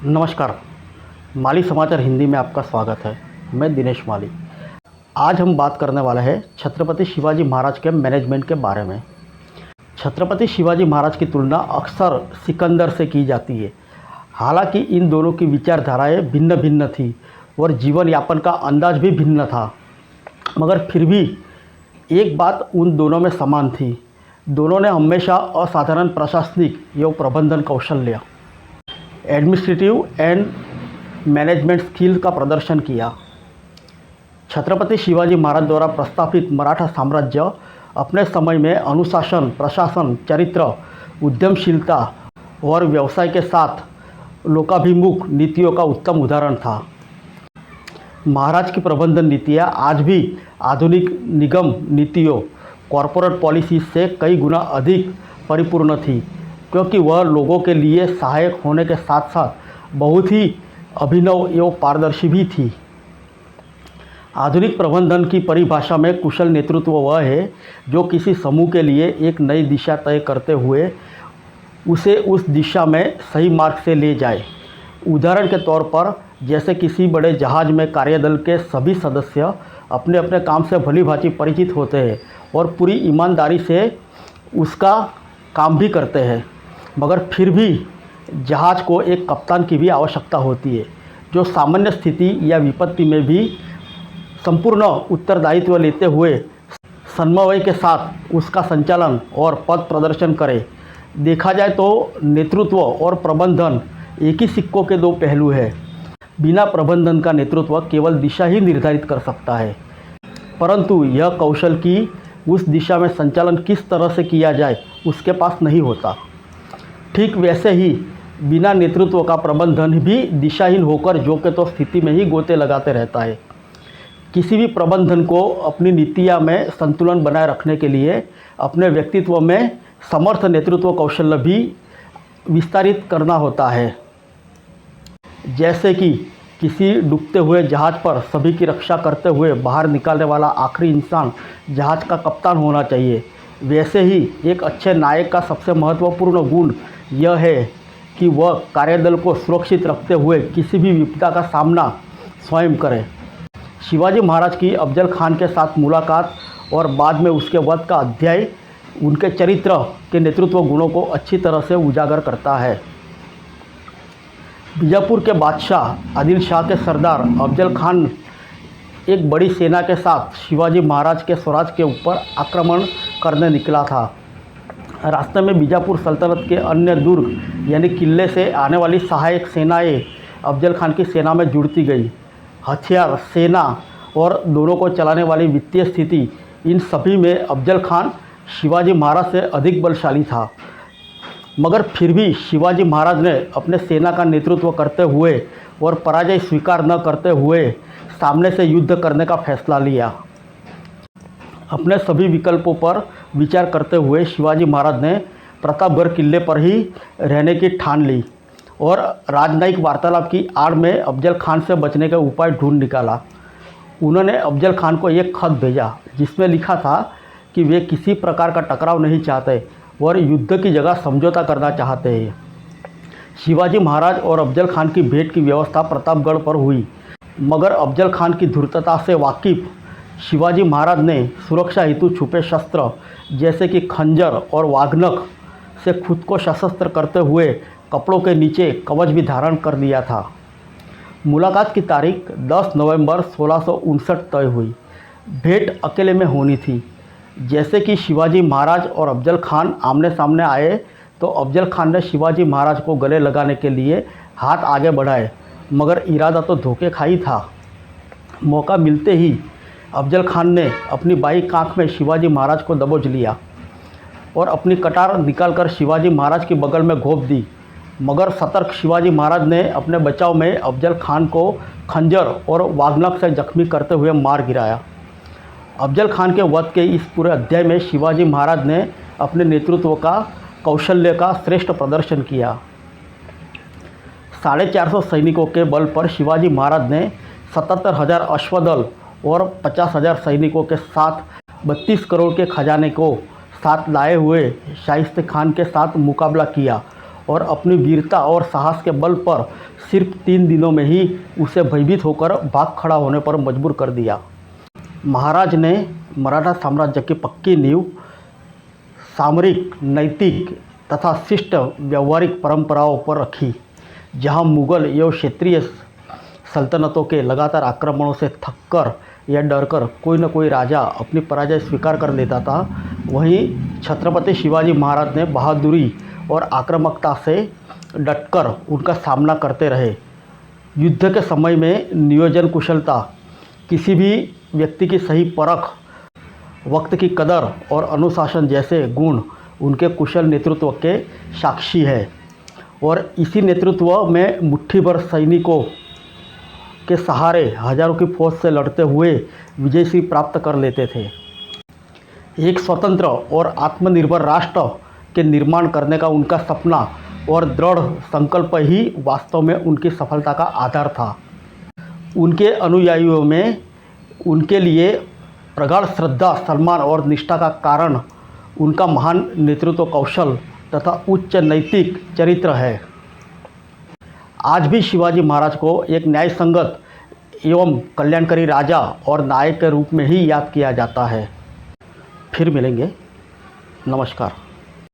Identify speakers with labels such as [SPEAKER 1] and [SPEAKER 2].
[SPEAKER 1] नमस्कार। माली समाचार हिंदी में आपका स्वागत है। मैं दिनेश माली। आज हम बात करने वाले हैं छत्रपति शिवाजी महाराज के मैनेजमेंट के बारे में। छत्रपति शिवाजी महाराज की तुलना अक्सर सिकंदर से की जाती है। हालांकि इन दोनों की विचारधाराएं भिन्न भिन्न थी और जीवन यापन का अंदाज भी भिन्न था, मगर फिर भी एक बात उन दोनों में समान थी। दोनों ने हमेशा असाधारण प्रशासनिक एवं प्रबंधन कौशल्य, एडमिनिस्ट्रेटिव एंड मैनेजमेंट स्किल का प्रदर्शन किया। छत्रपति शिवाजी महाराज द्वारा प्रस्तावित मराठा साम्राज्य अपने समय में अनुशासन, प्रशासन, चरित्र, उद्यमशीलता और व्यवसाय के साथ लोकाभिमुख नीतियों का उत्तम उदाहरण था। महाराज की प्रबंधन नीतियाँ आज भी आधुनिक निगम नीतियों, कॉरपोरेट पॉलिसी से कई गुना अधिक परिपूर्ण थी, क्योंकि वह लोगों के लिए सहायक होने के साथ साथ बहुत ही अभिनव एवं पारदर्शी भी थी। आधुनिक प्रबंधन की परिभाषा में कुशल नेतृत्व वह है जो किसी समूह के लिए एक नई दिशा तय करते हुए उसे उस दिशा में सही मार्ग से ले जाए। उदाहरण के तौर पर जैसे किसी बड़े जहाज में कार्यदल के सभी सदस्य अपने अपने काम से भलीभांति परिचित होते हैं और पूरी ईमानदारी से उसका काम भी करते हैं, मगर फिर भी जहाज़ को एक कप्तान की भी आवश्यकता होती है जो सामान्य स्थिति या विपत्ति में भी संपूर्ण उत्तरदायित्व लेते हुए समन्वय के साथ उसका संचालन और पथ प्रदर्शन करे। देखा जाए तो नेतृत्व और प्रबंधन एक ही सिक्कों के दो पहलू हैं। बिना प्रबंधन का नेतृत्व केवल दिशा ही निर्धारित कर सकता है, परंतु यह कौशल कि उस दिशा में संचालन किस तरह से किया जाए उसके पास नहीं होता। ठीक वैसे ही बिना नेतृत्व का प्रबंधन भी दिशाहीन होकर जो के तो स्थिति में ही गोते लगाते रहता है। किसी भी प्रबंधन को अपनी नीतियाँ में संतुलन बनाए रखने के लिए अपने व्यक्तित्व में समर्थ नेतृत्व कौशल भी विस्तारित करना होता है। जैसे कि किसी डूबते हुए जहाज़ पर सभी की रक्षा करते हुए बाहर निकालने वाला आखिरी इंसान जहाज़ का कप्तान होना चाहिए, वैसे ही एक अच्छे नायक का सबसे महत्वपूर्ण गुण यह है कि वह कार्यदल को सुरक्षित रखते हुए किसी भी विपदा का सामना स्वयं करे। शिवाजी महाराज की अफजल खान के साथ मुलाकात और बाद में उसके वध का अध्याय उनके चरित्र के नेतृत्व गुणों को अच्छी तरह से उजागर करता है। बीजापुर के बादशाह आदिल शाह के सरदार अफजल खान एक बड़ी सेना के साथ शिवाजी महाराज के स्वराज के ऊपर आक्रमण करने निकला था। रास्ते में बीजापुर सल्तनत के अन्य दुर्ग यानी किले से आने वाली सहायक सेनाएं अफजल खान की सेना में जुड़ती गई। हथियार, सेना और दोनों को चलाने वाली वित्तीय स्थिति, इन सभी में अफजल खान शिवाजी महाराज से अधिक बलशाली था, मगर फिर भी शिवाजी महाराज ने अपने सेना का नेतृत्व करते हुए और पराजय स्वीकार न करते हुए सामने से युद्ध करने का फैसला लिया। अपने सभी विकल्पों पर विचार करते हुए शिवाजी महाराज ने प्रतापगढ़ किले पर ही रहने की ठान ली और राजनयिक वार्तालाप की आड़ में अफजल खान से बचने का उपाय ढूंढ निकाला। उन्होंने अफजल खान को एक खत भेजा जिसमें लिखा था कि वे किसी प्रकार का टकराव नहीं चाहते और युद्ध की जगह समझौता करना चाहते हैं। शिवाजी महाराज और अफजल खान की भेंट की व्यवस्था प्रतापगढ़ पर हुई, मगर अफजल खान की धूर्तता से वाकिफ शिवाजी महाराज ने सुरक्षा हेतु छुपे शस्त्र जैसे कि खंजर और वाग्नख से खुद को सशस्त्र करते हुए कपड़ों के नीचे कवच भी धारण कर लिया था। मुलाकात की तारीख 10 नवंबर 1659 तय हुई। भेंट अकेले में होनी थी। जैसे कि शिवाजी महाराज और अफजल खान आमने सामने आए तो अफजल खान ने शिवाजी महाराज को गले लगाने के लिए हाथ आगे बढ़ाए, मगर इरादा तो धोखे खा ही था। मौका मिलते ही अफजल खान ने अपनी बाई आंख में शिवाजी महाराज को दबोच लिया और अपनी कटार निकालकर शिवाजी महाराज की बगल में घोंप दी, मगर सतर्क शिवाजी महाराज ने अपने बचाव में अफजल खान को खंजर और वाग्नख से जख्मी करते हुए मार गिराया। अफजल खान के वध के इस पूरे अध्याय में शिवाजी महाराज ने अपने नेतृत्व का कौशल्य का श्रेष्ठ प्रदर्शन किया। 450 सैनिकों के बल पर शिवाजी महाराज ने 77,000 अश्वदल और 50,000 सैनिकों के साथ 32 करोड़ के खजाने को साथ लाए हुए शाइस्ते खान के साथ मुकाबला किया और अपनी वीरता और साहस के बल पर सिर्फ 3 दिनों में ही उसे भयभीत होकर भाग खड़ा होने पर मजबूर कर दिया। महाराज ने मराठा साम्राज्य की पक्की नींव सामरिक, नैतिक तथा शिष्ट व्यवहारिक परंपराओं पर रखी। जहां मुगल एवं क्षेत्रीय सल्तनतों के लगातार आक्रमणों से थककर या डरकर कोई न कोई राजा अपनी पराजय स्वीकार कर लेता था, वहीं छत्रपति शिवाजी महाराज ने बहादुरी और आक्रामकता से डटकर उनका सामना करते रहे। युद्ध के समय में नियोजन कुशलता, किसी भी व्यक्ति की सही परख, वक्त की कदर और अनुशासन जैसे गुण उनके कुशल नेतृत्व के साक्षी है और इसी नेतृत्व में मुट्ठी भर सैनिकों के सहारे हजारों की फौज से लड़ते हुए विजय श्री प्राप्त कर लेते थे। एक स्वतंत्र और आत्मनिर्भर राष्ट्र के निर्माण करने का उनका सपना और दृढ़ संकल्प ही वास्तव में उनकी सफलता का आधार था। उनके अनुयायियों में उनके लिए प्रगाढ़ श्रद्धा, सम्मान और निष्ठा का कारण उनका महान नेतृत्व कौशल तथा उच्च नैतिक चरित्र है। आज भी शिवाजी महाराज को एक न्याय संगत एवं कल्याणकारी राजा और नायक के रूप में ही याद किया जाता है। फिर मिलेंगे। नमस्कार।